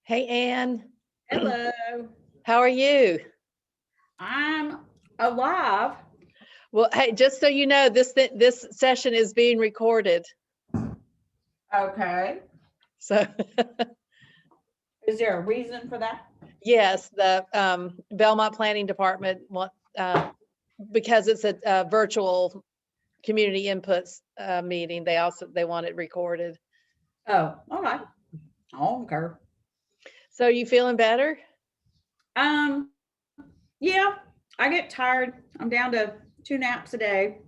Hey, Ann. Hello. How are you? I'm alive. Well, hey, just so you know, this session is being recorded. Okay. So, Is there a reason for that? yes, the Belmont Planning Department because it's a virtual community inputs meeting. They want it recorded. Oh, all right. I don't care. So, are you feeling better? Yeah, I get tired. I'm down to 2 naps a day,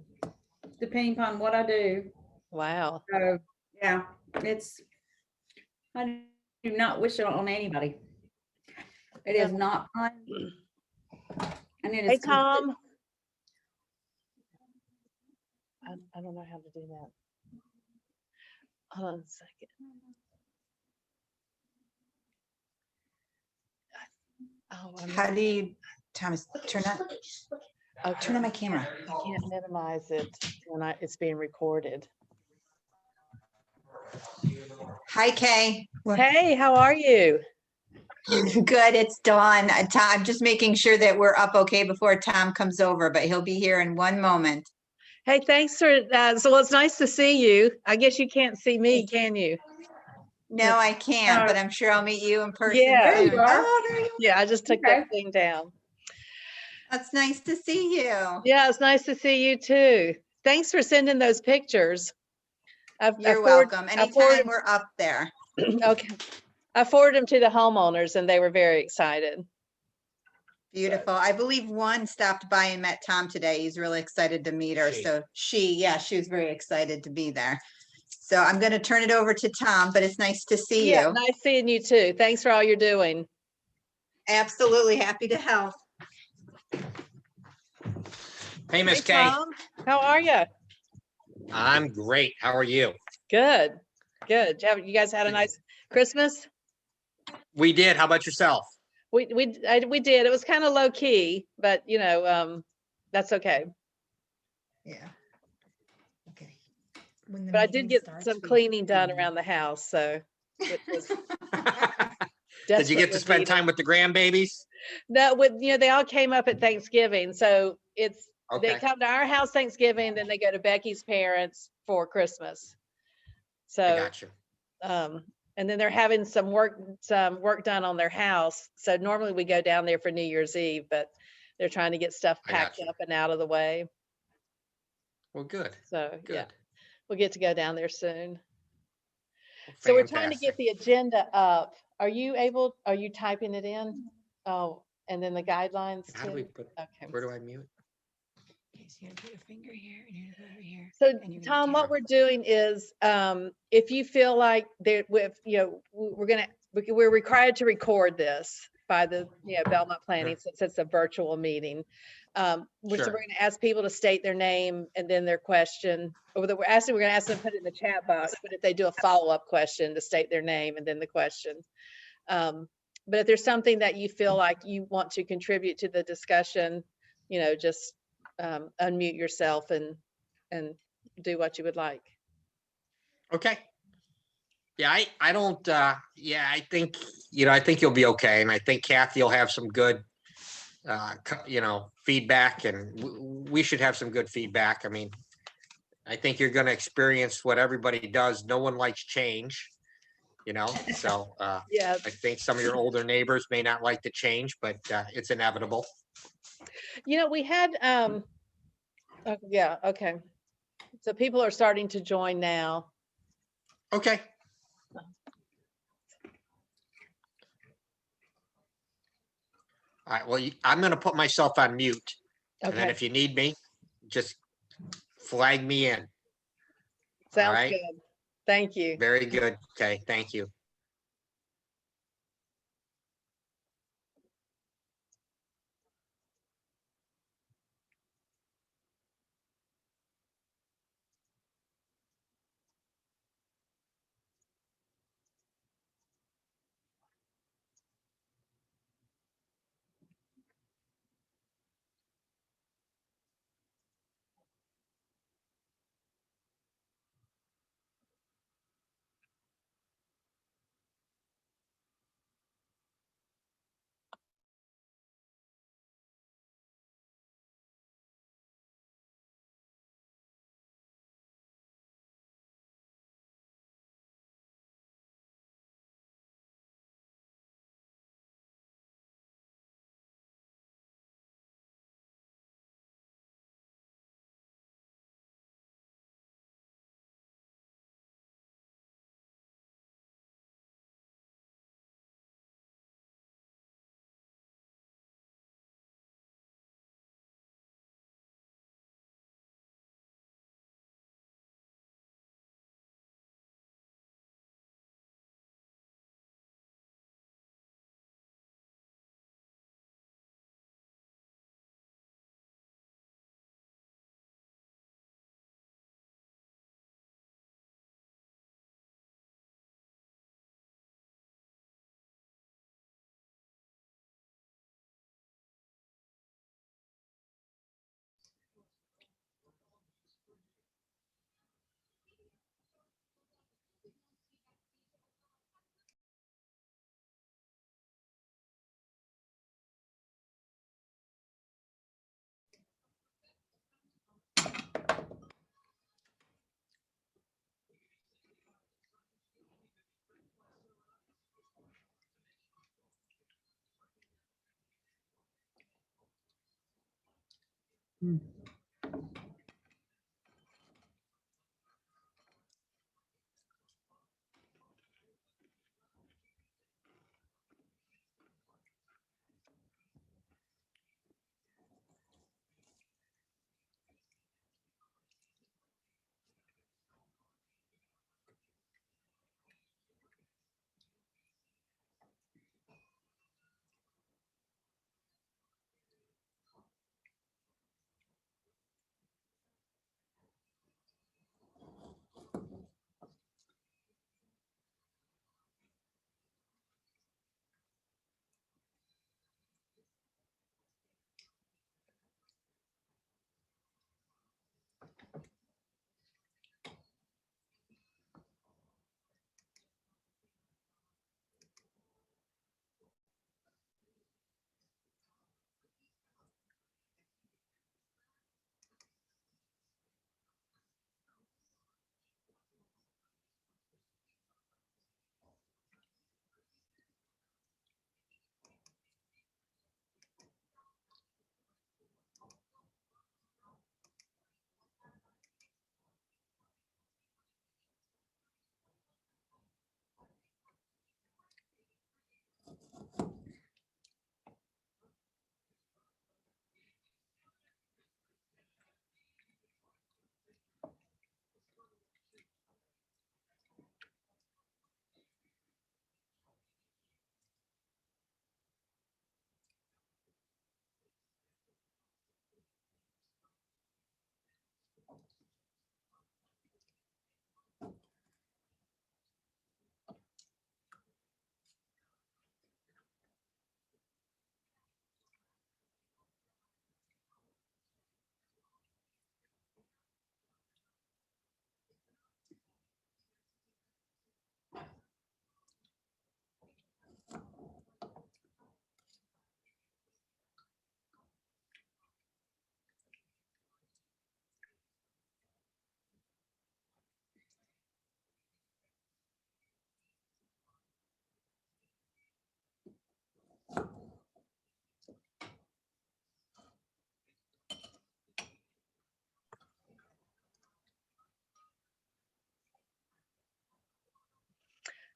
depending upon what I do. Wow. So yeah, I do not wish it on anybody. It is not fun. And it is. Hey, Tom. I don't know how to do that. Hold on a second. Oh, How do you, Thomas, turn on my camera? I can't minimize it when it's being recorded. Hi, Kay. Hey, how are you? Good, it's Dawn. I'm just making sure that we're up okay before Tom comes over, but he'll be here in one moment. Hey, thanks for so it's nice to see you. I guess you can't see me, can you? No, I can't, but I'm sure I'll meet you in person. Yeah. There you soon. are. Oh, there you are. Yeah, I just took that thing down. That's nice to see you. Yeah, it's nice to see you too. Thanks for sending those pictures. You're welcome. Anytime we're up there. Okay. I forwarded them to the homeowners and they were very excited. Beautiful. I believe one stopped by and met Tom today. He's really excited to meet her. So she was very excited to be there. So I'm going to turn it over to Tom, but it's nice to see you. Yeah, nice seeing you too. Thanks for all you're doing. Absolutely happy to help. Hey, Miss Kay. Tom, how are you? I'm great. How are you? Good, good. You guys had a nice Christmas? We did. How about yourself? We did. It was kind of low key, but you know, that's okay. Yeah. Okay. But I did get some cleaning done around the house, so it was Did you get to spend time with the grandbabies? No, they all came up at Thanksgiving, so they come to our house Thanksgiving, then they go to Becky's parents for Christmas. So I got you. And then they're having some work done on their house. So normally we go down there for New Year's Eve, but they're trying to get stuff packed up and out of the way. Well, good. So Good. yeah, we'll get to go down there soon. Well, so we're trying to get the agenda up. Are you typing it in? Oh, and then the guidelines How too? do we put, okay. Where do I mute? So you put your finger here and here's over here. So Tom, what we're doing is, if you feel like we're required to record this by the Belmont Planning, since it's a virtual meeting. We're going to ask people to state their name and then their question. We're going to ask them to put it in the chat box, but if they do a follow-up question, to state their name and then the question. But if there's something that you feel like you want to contribute to the discussion, just unmute yourself and do what you would like. Okay. Yeah, I think, I think you'll be okay. And I think Kathy will have some good feedback, and we should have some good feedback. I mean, I think you're going to experience what everybody does. No one likes change, so Yeah, I think some of your older neighbors may not like the change, but it's inevitable. we had, yeah, okay. So people are starting to join now. Okay. All right, well, I'm going to put myself on mute. And then Okay, if you need me, just flag me in. sounds right. good. Thank you. Very good. Okay, thank you.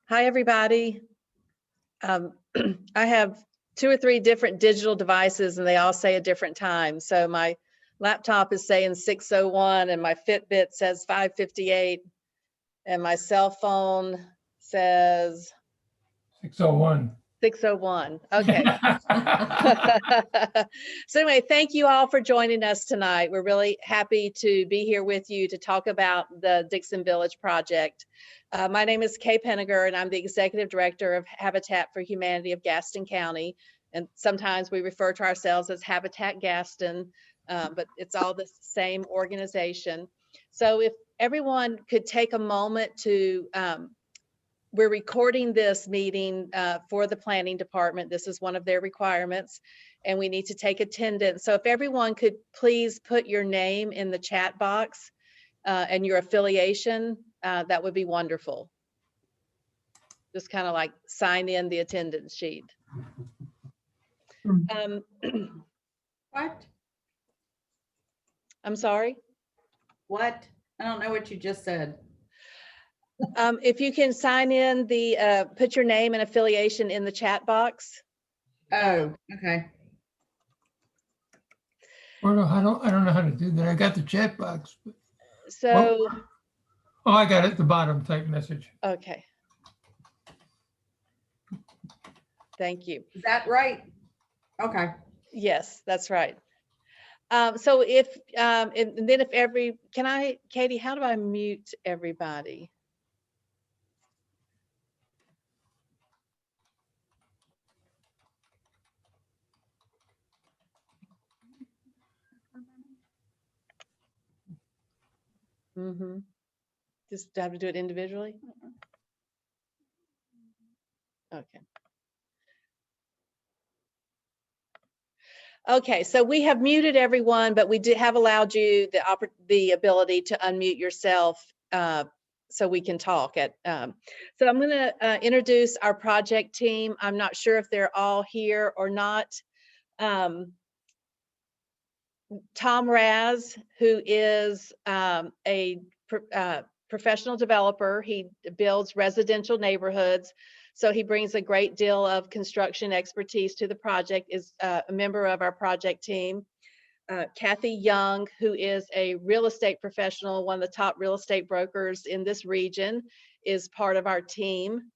Hi, everybody. I have 2 or 3 different digital devices and they all say a different time. So my laptop is saying 6:01 and my Fitbit says 5:58 and my cell phone says 6:01. 6:01. Okay. So anyway, thank you all for joining us tonight. We're really happy to be here with you to talk about the Dixon Village project. My name is Kay Penniger, and I'm the Executive Director of Habitat for Humanity of Gaston County. And sometimes we refer to ourselves as Habitat Gaston, but it's all the same organization. So if everyone could take a moment to, we're recording this meeting for the planning department. This is one of their requirements, and we need to take attendance. So if everyone could please put your name in the chat box and your affiliation, that would be wonderful. Just kind of like sign in the attendance sheet. What? I'm sorry. What? I don't know what you just said. If you can sign in the, put your name and affiliation in the chat box. Oh, okay. Well, I don't know how to do that. I got the chat box. But, So, oh, I got it at the bottom, type message. okay. Thank you. Is that right? Okay. Yes, that's right. So if, and then if Katie, how do I mute everybody? Mm-hmm. Just have to do it individually? Okay. Okay, so we have muted everyone, but we have allowed you the ability to unmute yourself so we can talk. So I'm going to introduce our project team. I'm not sure if they're all here or not. Tom Raz, who is a professional developer. He builds residential neighborhoods. So he brings a great deal of construction expertise to the project, is a member of our project team. Kathy Young, who is a real estate professional, one of the top real estate brokers in this region, is part of our team.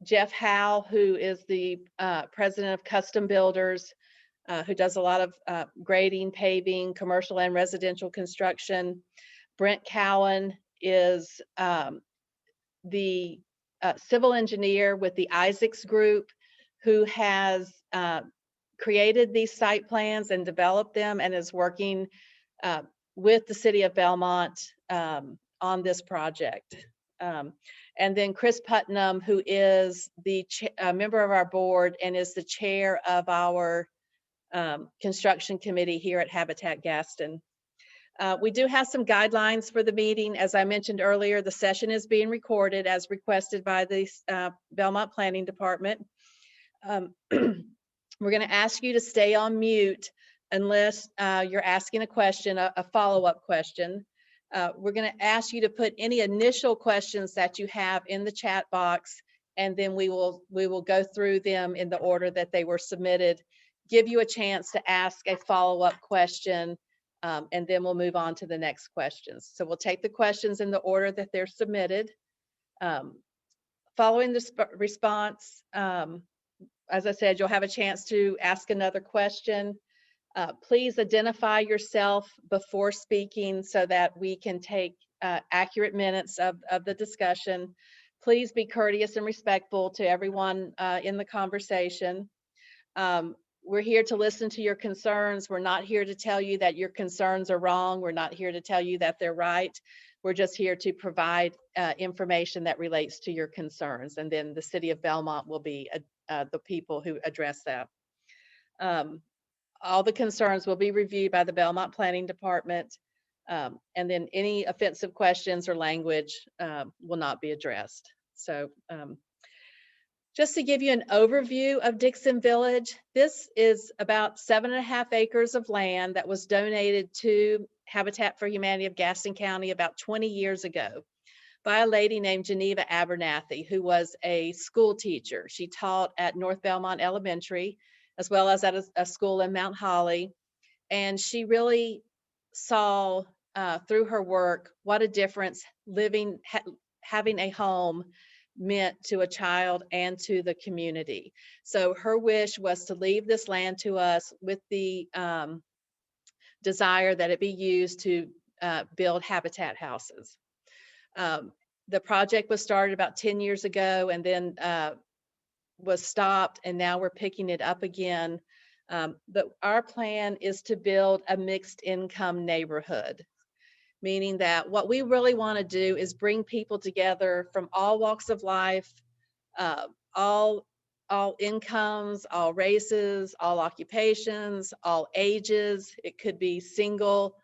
Jeff Howe, who is the president of Custom Builders, who does a lot of grading, paving, commercial and residential construction. Brent Cowan is the civil engineer with the Isaacs Group, who has created these site plans and developed them and is working with the city of Belmont on this project. And then Chris Putnam, who is the member of our board and is the chair of our construction committee here at Habitat Gaston. We do have some guidelines for the meeting. As I mentioned earlier, the session is being recorded as requested by the Belmont Planning Department. We're going to ask you to stay on mute unless you're asking a question, a follow-up question. We're going to ask you to put any initial questions that you have in the chat box, and then we will go through them in the order that they were submitted, give you a chance to ask a follow-up question, and then we'll move on to the next questions. So we'll take the questions in the order that they're submitted. Following the response, as I said, you'll have a chance to ask another question. Please identify yourself before speaking so that we can take accurate minutes of the discussion. Please be courteous and respectful to everyone in the conversation. We're here to listen to your concerns. We're not here to tell you that your concerns are wrong. We're not here to tell you that they're right. We're just here to provide information that relates to your concerns. And then the city of Belmont will be the people who address that. All the concerns will be reviewed by the Belmont Planning Department. And then any offensive questions or language will not be addressed. So just to give you an overview of Dixon Village, this is about 7.5 acres of land that was donated to Habitat for Humanity of Gaston County about 20 years ago. by a lady named Geneva Abernathy, who was a school teacher. She taught at North Belmont Elementary, as well as at a school in Mount Holly. And she really saw through her work what a difference having a home meant to a child and to the community. So her wish was to leave this land to us with the desire that it be used to build habitat houses. The project was started about 10 years ago and then was stopped, and now we're picking it up again. But our plan is to build a mixed income neighborhood, meaning that what we really want to do is bring people together from all walks of life, all incomes, all races, all occupations, all ages. It could be a single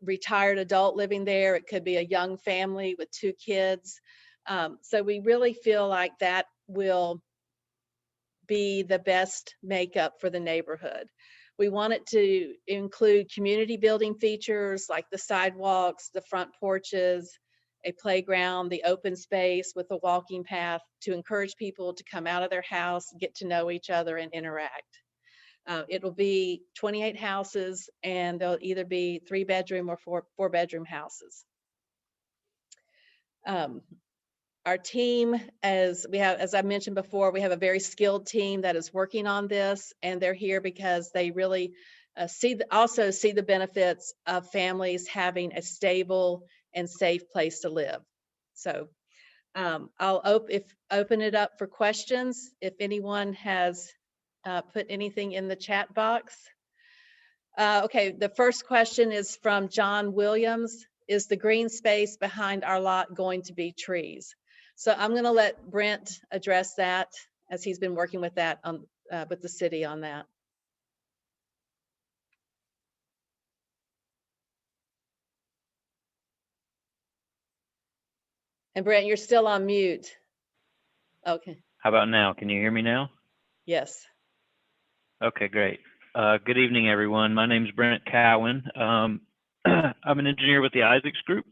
retired adult living there. It could be a young family with 2 kids. So we really feel like that will be the best makeup for the neighborhood. We want it to include community building features like the sidewalks, the front porches, a playground, the open space with a walking path to encourage people to come out of their house, get to know each other and interact. It will be 28 houses, and they'll either be 3-bedroom or 4-bedroom houses. Our team, as I mentioned before, we have a very skilled team that is working on this, and they're here because they really also see the benefits of families having a stable and safe place to live. So I'll open it up for questions if anyone has put anything in the chat box. Okay, the first question is from John Williams. Is the green space behind our lot going to be trees? So I'm going to let Brent address that, as he's been working with that with the city on that. And Brent, you're still on mute. Okay. How about now? Can you hear me now? Yes. Okay, great. Good evening, everyone. My name is Brent Cowan. I'm an engineer with the Isaacs Group,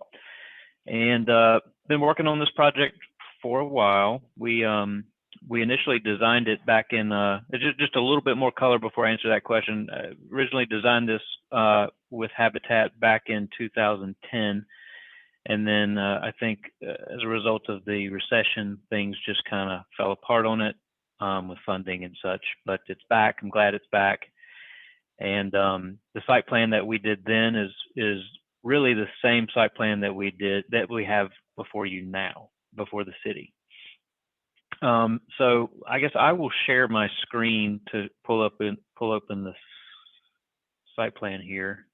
and been working on this project for a while. We initially designed it back in just a little bit more color before I answer that question. Originally designed this with Habitat back in 2010, and then I think as a result of the recession, things just kind of fell apart on it with funding and such. But it's back. I'm glad it's back. And the site plan that we did then is really the same site plan that we have before you now, before the city. So I guess I will share my screen to pull open the site plan here.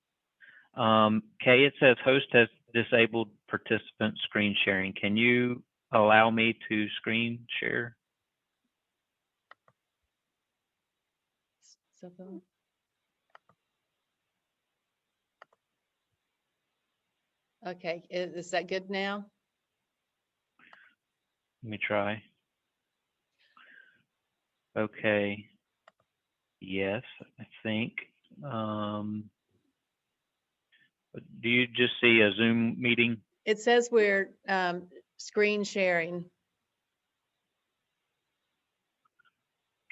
Kay, it says host has disabled participant screen sharing. Can you allow me to screen share? Okay, is that good now? Let me try. Okay. Yes, I think. Do you just see a Zoom meeting? It says we're screen sharing.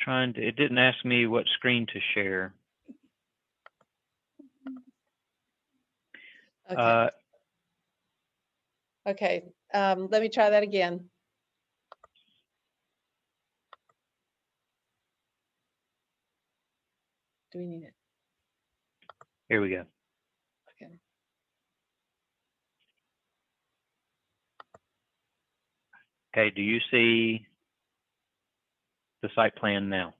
It didn't ask me what screen to share. Okay. Okay. Let me try that again. Do we need it? Here we go. Okay. Okay, do you see the site plan now?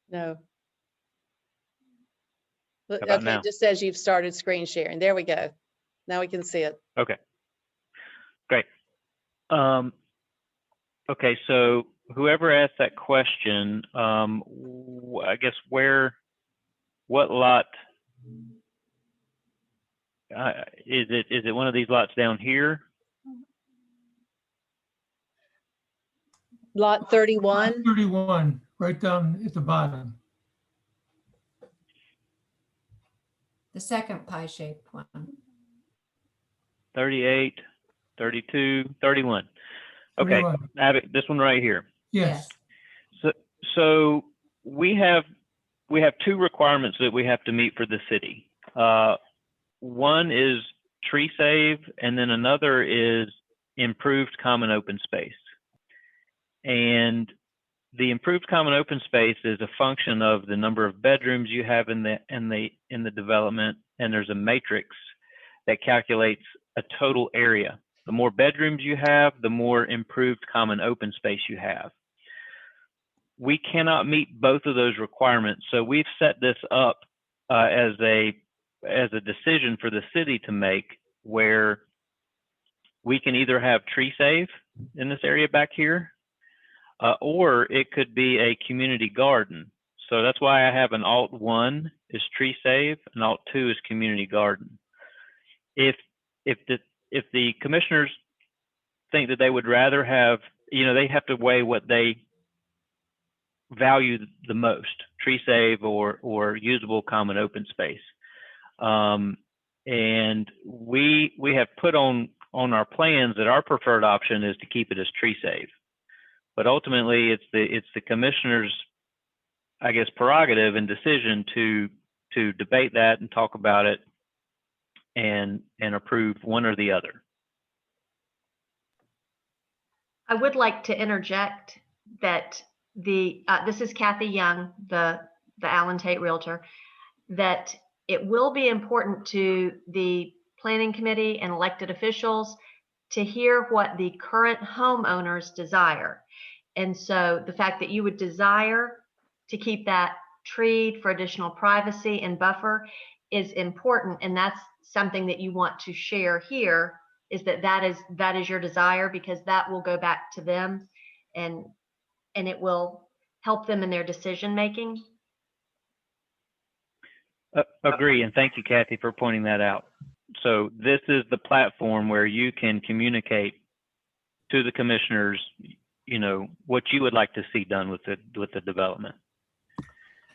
No. How about Okay, now? it just says you've started screen sharing. There we go. Now we can see it. Okay, great. Okay, so whoever asked that question, I guess what lot, is it one of these lots down here? Lot 31. 31, right down at the bottom. The second pie-shaped one. 38, 32, 31. Okay, 31. Abby, this one right here. Yes, So we have two requirements that we have to meet for the city. One is tree save, and then another is improved common open space. And the improved common open space is a function of the number of bedrooms you have in the development, and there's a matrix that calculates a total area. The more bedrooms you have, the more improved common open space you have. We cannot meet both of those requirements, so we've set this up as a decision for the city to make, where we can either have tree save in this area back here, or it could be a community garden. So that's why I have an Alt 1 is tree save and Alt 2 is community garden. If the commissioners think that they would rather have, they have to weigh what they value the most, tree save or usable common open space. And we have put on our plans that our preferred option is to keep it as tree save. But ultimately, it's the commissioner's, I guess, prerogative and decision to debate that and talk about it and approve one or the other. I would like to interject that this is Kathy Young, the Allen Tate Realtor, that it will be important to the planning committee and elected officials to hear what the current homeowners desire. And so the fact that you would desire to keep that treed for additional privacy and buffer is important. And that's something that you want to share here, is that is your desire, because that will go back to them and it will help them in their decision making. Agree, and thank you, Kathy, for pointing that out. So this is the platform where you can communicate to the commissioners, what you would like to see done with the development.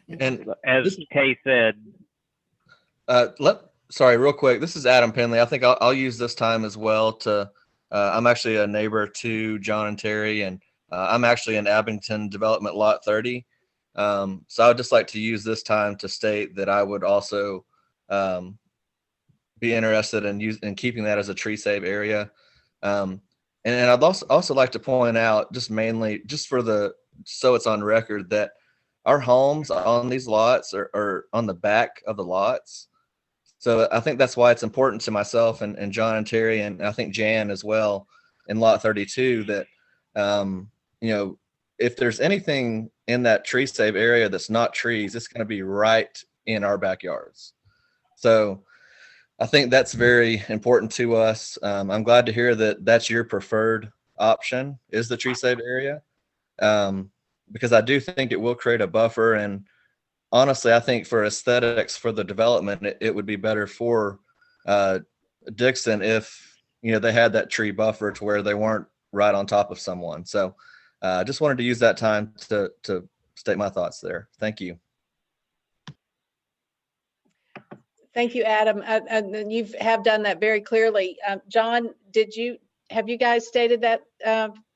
And as Kay said, sorry, real quick. This is Adam Penley. I think I'll use this time as well to. I'm actually a neighbor to John and Terry, and I'm actually in Abington Development Lot 30. So I would just like to use this time to state that I would also be interested in keeping that as a tree save area. And I'd also like to point out, just mainly, so it's on record, that our homes on these lots are on the back of the lots. So I think that's why it's important to myself and John and Terry, and I think Jan as well, in Lot 32, that, if there's anything in that tree save area that's not trees, it's going to be right in our backyards. So I think that's very important to us. I'm glad to hear that that's your preferred option, is the tree save area, because I do think it will create a buffer. And honestly, I think for aesthetics for the development, it would be better for Dixon if they had that tree buffer to where they weren't right on top of someone. So I just wanted to use that time to state my thoughts there. Thank you. Thank you, Adam. And you have done that very clearly. John, have you guys stated that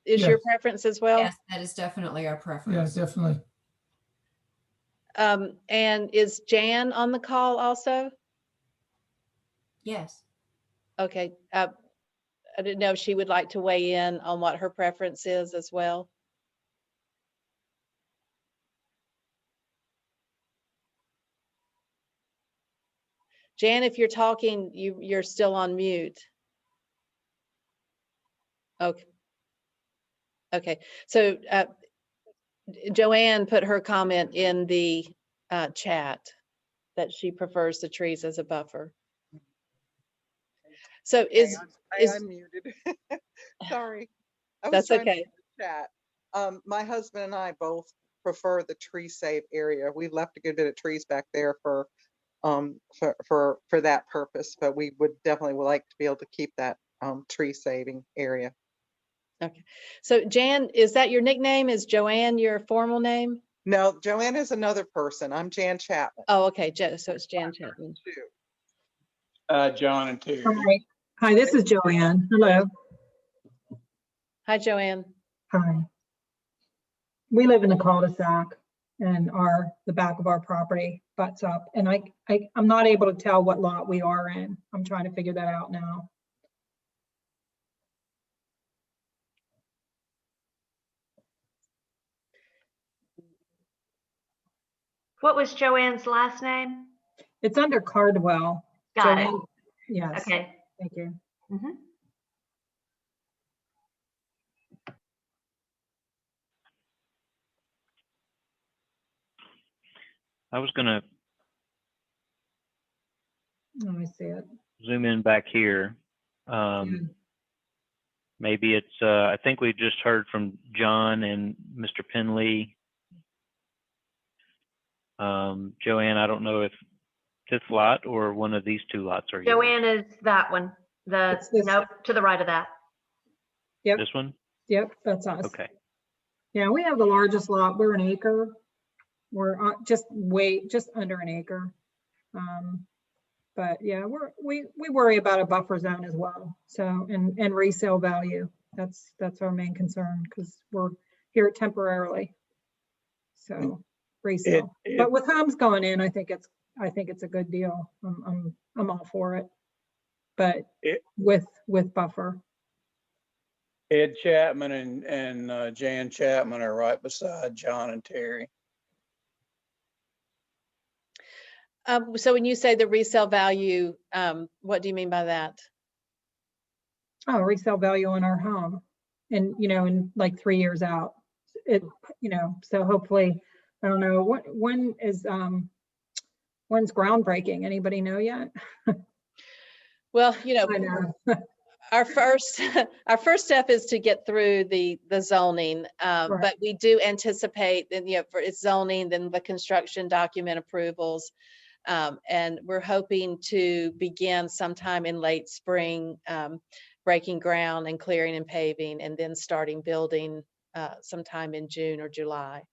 is your Yes. preference as well? Yes, that is definitely our yeah, preference. definitely. And is Jan on the call also? Yes. Okay. I didn't know if she would like to weigh in on what her preference is as well. Jan, if you're talking, you're still on mute. Okay. Okay. So Joanne put her comment in the chat that she prefers the trees as a buffer. So I unmuted. Sorry. I was That's trying to okay. get the chat. My husband and I both prefer the tree save area. We left a good bit of trees back there for that purpose, but we would definitely like to be able to keep that tree saving area. Okay. So Jan, is that your nickname? Is Joanne your formal name? No, Joanne is another person. I'm Jan Chapman. Oh, okay. So it's Jan Chapman. Too. John and Terry. Sorry. Hi, this is Joanne. Hello. Hi, Joanne. Hi. We live in a cul-de-sac and the back of our property butts up, and I'm not able to tell what lot we are in. I'm trying to figure that out now. What was Joanne's last name? It's under Cardwell. Got it. Joanne- Yes, Okay. thank you. Mhm. I was gonna Let me see it. zoom in back here. Yeah. Maybe it's, I think we just heard from John and Mr. Penley. Joanne, I don't know if this lot or one of these two lots are yours. Joanne is that one. It's this- Nope, to the right of that. Yep, This one? yep, that's us. Okay. Yeah, we have the largest lot. We're an acre. We're just under an acre. But yeah, we worry about a buffer zone as well. So, and resale value. That's our main concern because we're here temporarily. So resale. But with homes going in, I think it's a good deal. I'm all for it. But with buffer. Ed Chapman and Jan Chapman are right beside John and Terry. So when you say the resale value, what do you mean by that? Oh, resale value on our home and, in like 3 years out, so hopefully, I don't know, when's groundbreaking? Anybody know yet? Well, I know. our first step is to get through the zoning, Right. but we do anticipate that, for its zoning, then the construction document approvals. And we're hoping to begin sometime in late spring, breaking ground and clearing and paving, and then starting building sometime in June or July.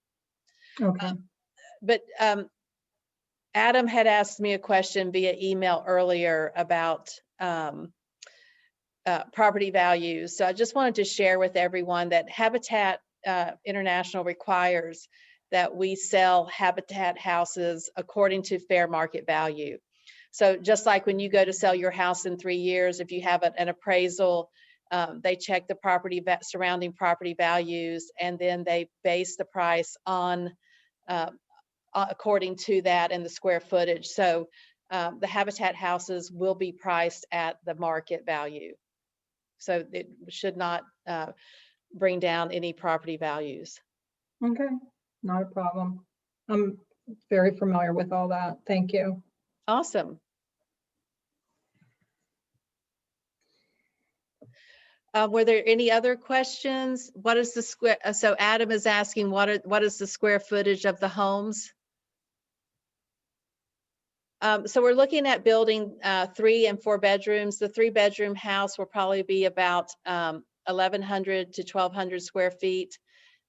Okay. But Adam had asked me a question via email earlier about property values. So I just wanted to share with everyone that Habitat International requires that we sell Habitat houses according to fair market value. So just like when you go to sell your house in 3 years, if you have an appraisal, they check the surrounding property values, and then they base the price on according to that and the square footage. So the Habitat houses will be priced at the market value. So it should not bring down any property values. Okay, not a problem. I'm very familiar with all that. Thank you. Awesome. Were there any other questions? What is the square? So Adam is asking, what is the square footage of the homes? So we're looking at building 3 and 4 bedrooms. The 3-bedroom house will probably be about 1,100 to 1,200 square feet.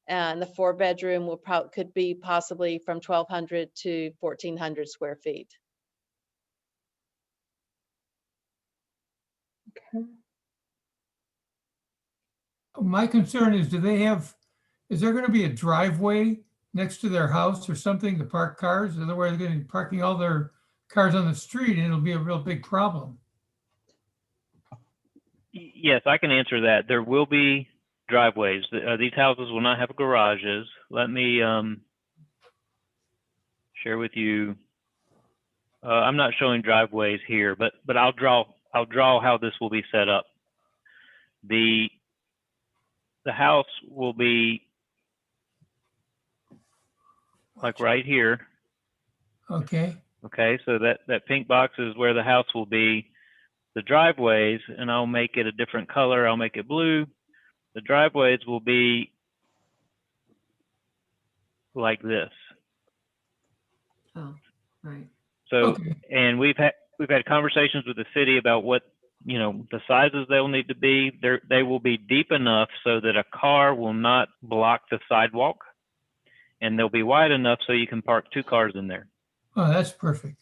And the 4-bedroom could be possibly from 1,200 to 1,400 square feet. Okay. My concern is, is there going to be a driveway next to their house or something to park cars? Otherwise, they're going to be parking all their cars on the street and it'll be a real big problem. Yes, I can answer that. There will be driveways. These houses will not have garages. Let me share with you. I'm not showing driveways here, but I'll draw how this will be set up. The house will be like right here. Okay. Okay, so that pink box is where the house will be. The driveways, and I'll make it a different color. I'll make it blue. The driveways will be like this. Oh, right. So, Okay. and we've had conversations with the city about what, the sizes they'll need to be. They will be deep enough so that a car will not block the sidewalk, and they'll be wide enough so you can park 2 cars in there. Oh, that's perfect.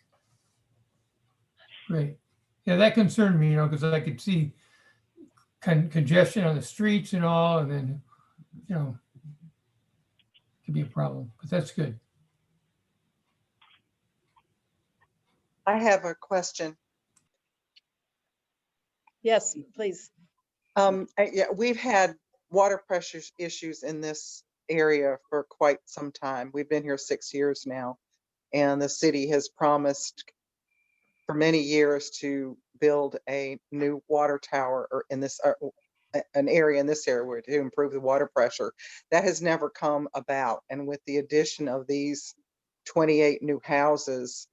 Great. Yeah, that concerned me, because I could see congestion on the streets and all, and then, could be a problem, but that's good. I have a question. Yes, please. Yeah, we've had water pressure issues in this area for quite some time. We've been here 6 years now, and the city has promised for many years to build a new water tower or in this an area in this area where to improve the water pressure. That has never come about, and with the addition of these 28 new houses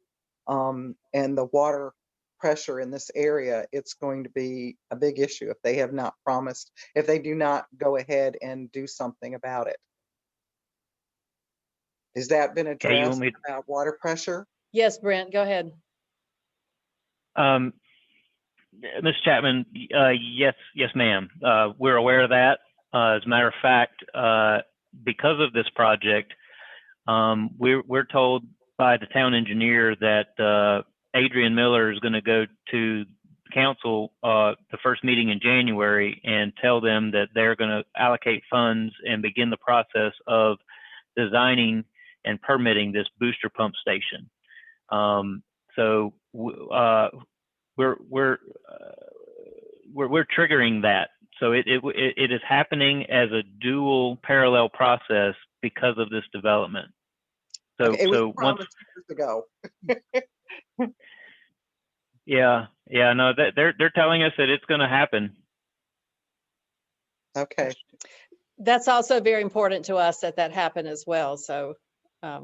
and the water pressure in this area, it's going to be a big issue if they have not promised, if they do not go ahead and do something about it. Has that been Okay, you want addressed me, about water pressure? Yes, Brent, go ahead. Ms. Chapman, yes, ma'am. We're aware of that. As a matter of fact, because of this project, we're told by the town engineer that Adrian Miller is going to go to council the first meeting in January and tell them that they're going to allocate funds and begin the process of designing and permitting this booster pump station. So we're triggering that. So it is happening as a dual parallel process because of this development. So Okay, it was so once, promised years ago. yeah, no, they're telling us that it's going to happen. Okay, That's also very important to us that happen as well. So, Yeah,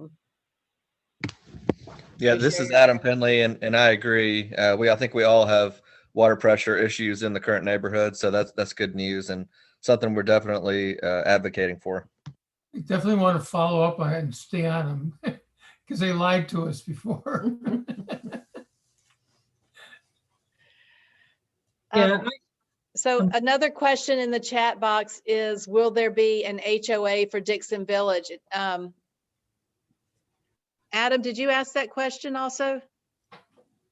we this share is your Adam feelings. Penley, and I agree. I think we all have water pressure issues in the current neighborhood, so that's good news and something we're definitely advocating for. We definitely want to follow up on it and stay on them because they lied to us before. Yeah, So another question in the chat box is, will there be an HOA for Dixon Village? Adam, did you ask that question also?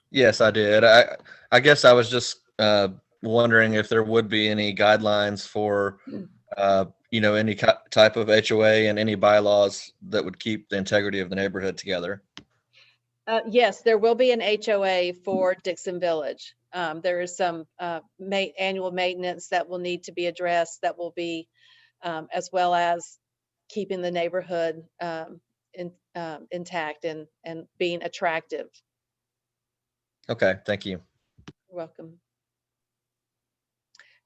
Yes, I did. I guess I was just wondering if there would be any guidelines for any type of HOA and any bylaws that would keep the integrity of the neighborhood together. Yes, there will be an HOA for Dixon Village. There is some annual maintenance that will need to be addressed that will be, as well as keeping the neighborhood intact and being attractive. Okay, thank you. You're welcome.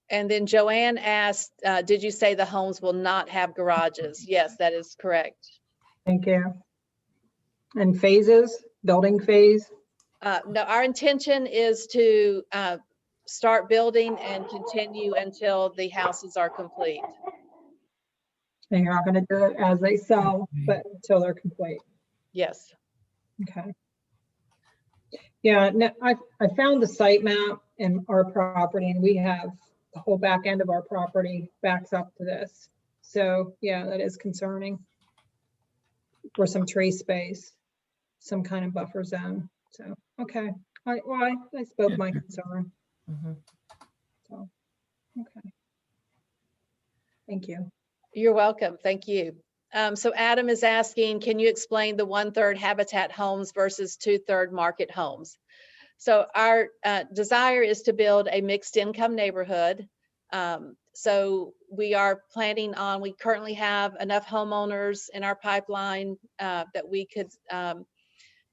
And then Joanne asked, did you say the homes will not have garages? Yes, that is correct. thank you. And phases, building phase? No, our intention is to start building and continue until the houses are complete. And you're not going to do it as they sell, but until they're complete. Yes. Okay. Yeah, no, I found the site map in our property, and we have the whole back end of our property backs up to this. So yeah, that is concerning. For some tree space, some kind of buffer zone. So, okay. I spoke my concern. So, okay. Thank you. You're welcome. Thank you. So Adam is asking, can you explain the 1/3 Habitat homes versus 2/3 market homes? So our desire is to build a mixed income neighborhood. So we are planning on, we currently have enough homeowners in our pipeline that we could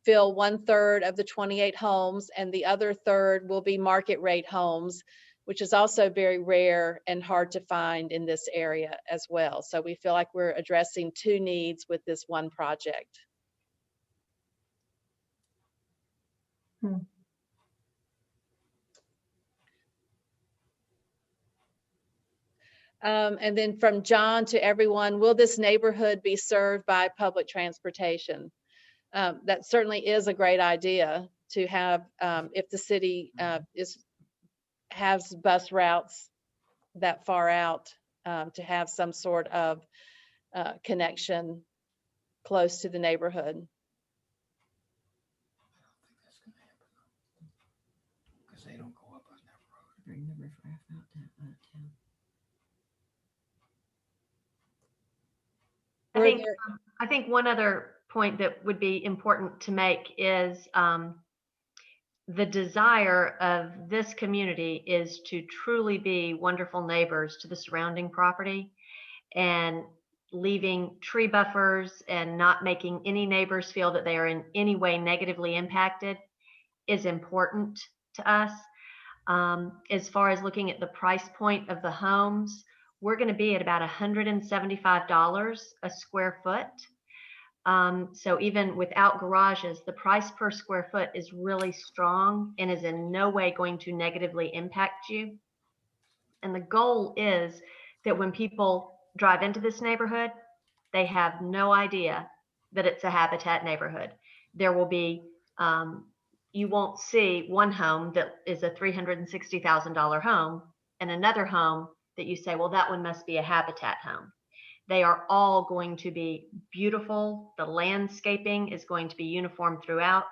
fill 1/3 of the 28 homes, and the other third will be market rate homes, which is also very rare and hard to find in this area as well. So we feel like we're addressing two needs with this one project. And then from John to everyone, will this neighborhood be served by public transportation? That certainly is a great idea to have, if the city has bus routes that far out, to have some sort of connection close to the neighborhood. Because they don't I think one other point that would be important to make is the desire of this community is to truly be wonderful neighbors to the surrounding property, and leaving tree buffers and not making any neighbors feel that they are in any way negatively impacted is important to us. As far as looking at the price point of the homes, we're going to be at about $175 a square foot. So even without garages, the price per square foot is really strong and is in no way going to negatively impact you. And the goal is that when people drive into this neighborhood, they have no idea that it's a Habitat neighborhood. There will be, you won't see one home that is a $360,000 home and another home that you say, well, that one must be a Habitat home. They are all going to be beautiful. The landscaping is going to be uniform throughout.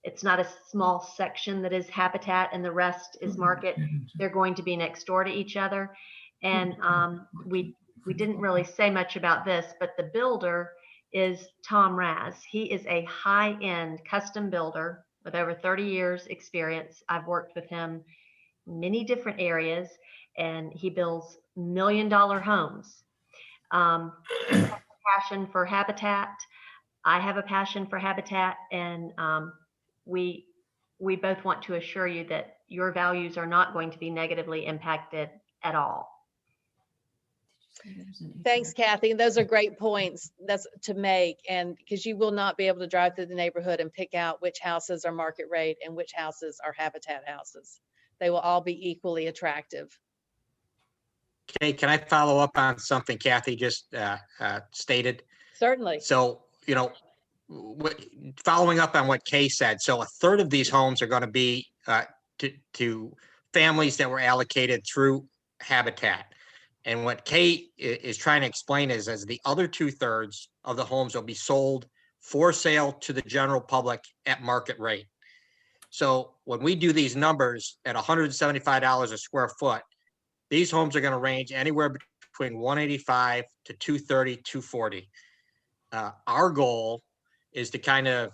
It's not a small section that is Habitat and the rest is market. They're going to be next door to each other. And we didn't really say much about this, but the builder is Tom Raz. He is a high-end custom builder with over 30 years experience. I've worked with him in many different areas, and he builds $1 million homes. He has a passion for Habitat. I have a passion for Habitat, and we both want to assure you that your values are not going to be negatively impacted at all. Thanks, Kathy. Those are great points that's to make. And because you will not be able to drive through the neighborhood and pick out which houses are market rate and which houses are Habitat houses. They will all be equally attractive. Okay, can I follow up on something Kathy just stated? Certainly. So, you know, following up on what Kay said, so a third of these homes are going to be to families that were allocated through Habitat. And what Kay is trying to explain is as the other 2/3 of the homes will be sold for sale to the general public at market rate. So when we do these numbers at $175 a square foot, these homes are going to range anywhere between $185 to $230, $240. Our goal is to kind of,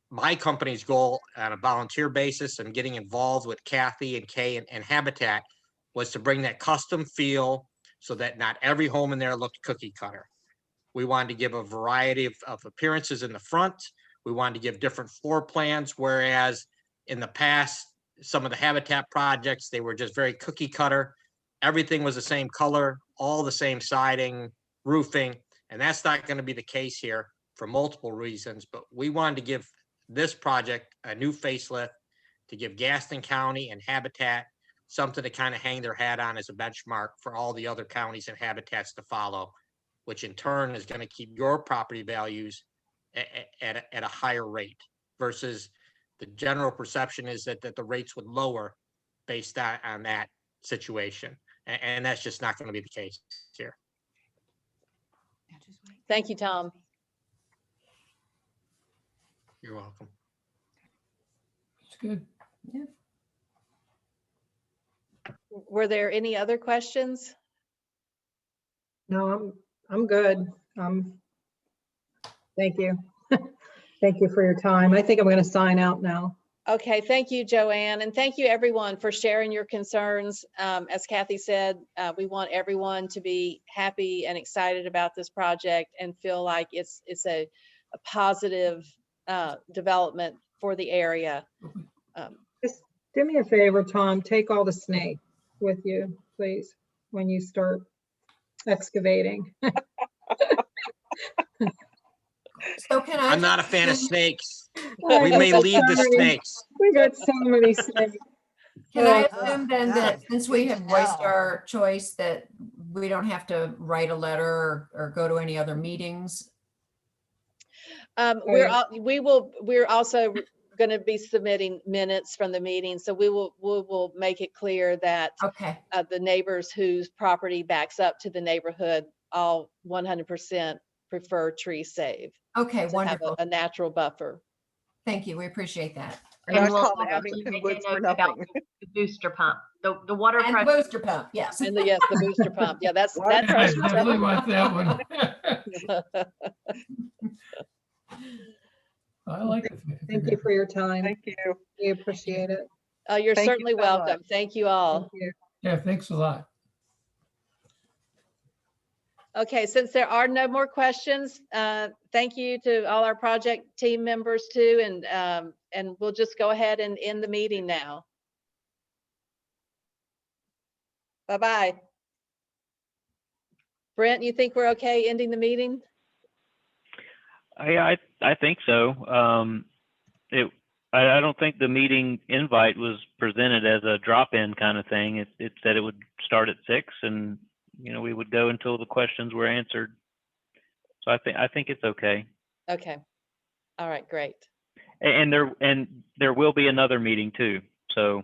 my company's goal on a volunteer basis and getting involved with Kathy and Kay and Habitat was to bring that custom feel so that not every home in there looked cookie cutter. We wanted to give a variety of appearances in the front. We wanted to give different floor plans, whereas in the past, some of the Habitat projects, they were just very cookie cutter. Everything was the same color, all the same siding, roofing, and that's not going to be the case here for multiple reasons. But we wanted to give this project a new facelift to give Gaston County and Habitat something to kind of hang their hat on as a benchmark for all the other counties and habitats to follow, which in turn is going to keep your property values at a higher rate versus the general perception is that the rates would lower based on that situation. And that's just not going to be the case here. Thank you, Tom. You're welcome. It's good. Yeah. Were there any other questions? No, I'm good. Thank you. Thank you for your time. I think I'm going to sign out now. Okay, thank you, Joanne. And thank you everyone for sharing your concerns. As Kathy said, we want everyone to be happy and excited about this project and feel like it's a positive development for the area. Just do me a favor, Tom, take all the snake with you, please, when you start excavating. So can I? I'm not a fan of snakes. Oh, We may got leave the so many- snakes. We got so many snakes. Can I Oh, assume then no. that since we have voiced No. our choice, that we don't have to write a letter or go to any other meetings? We're also going to be submitting minutes from the meeting, so we will make it clear that Okay, the neighbors whose property backs up to the neighborhood all 100% prefer tree save okay, to have wonderful. a natural buffer. Thank you. We appreciate that. And And not we'll called also Abington make a Woods for note about nothing. the booster pump, the water And pressure. booster pump, yes. And yes, the booster pump. Yeah, that's Water Yeah, I pressure definitely want that one. I like it. Thank you for your time. Thank you. We appreciate it. Oh, you're Thank you certainly so welcome. much. Thank you all. Thank you. Yeah, thanks a lot. Okay, since there are no more questions, thank you to all our project team members too, and we'll just go ahead and end the meeting now. Bye-bye. Brent, you think we're okay ending the meeting? I think so. I don't think the meeting invite was presented as a drop-in kind of thing. It said it would start at 6 and, you know, we would go until the questions were answered. So I think it's okay. Okay. All right, great. And there will be another meeting too. So,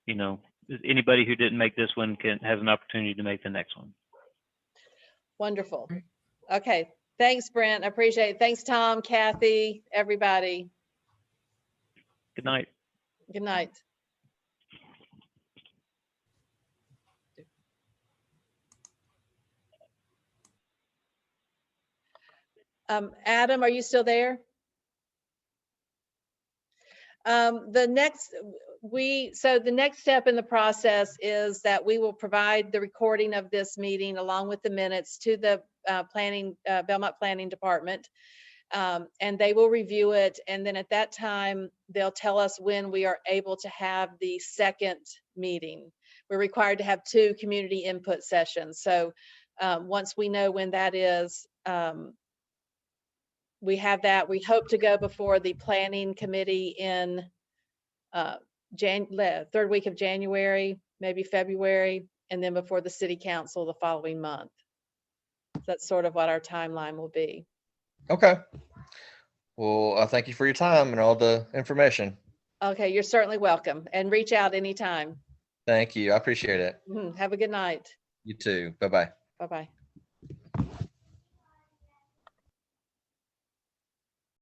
you know, anybody who didn't make this one has an opportunity to make the next one. Wonderful. Okay. Thanks, Brent. I appreciate it. Thanks, Tom, Kathy, everybody. Good night. Good night. Adam, are you still there? The next step in the process is that we will provide the recording of this meeting along with the minutes to the Belmont Planning Department. And they will review it. And then at that time, they'll tell us when we are able to have the second meeting. We're required to have 2 community input sessions. So once we know when that is, we have that. We hope to go before the planning committee in third week of January, maybe February, and then before the city council the following month. So that's sort of what our timeline will be. Okay. Well, I thank you for your time and all the information. Okay, you're certainly welcome. And reach out anytime. Thank you. I appreciate it. Have a good night. You too. Bye-bye. Bye-bye.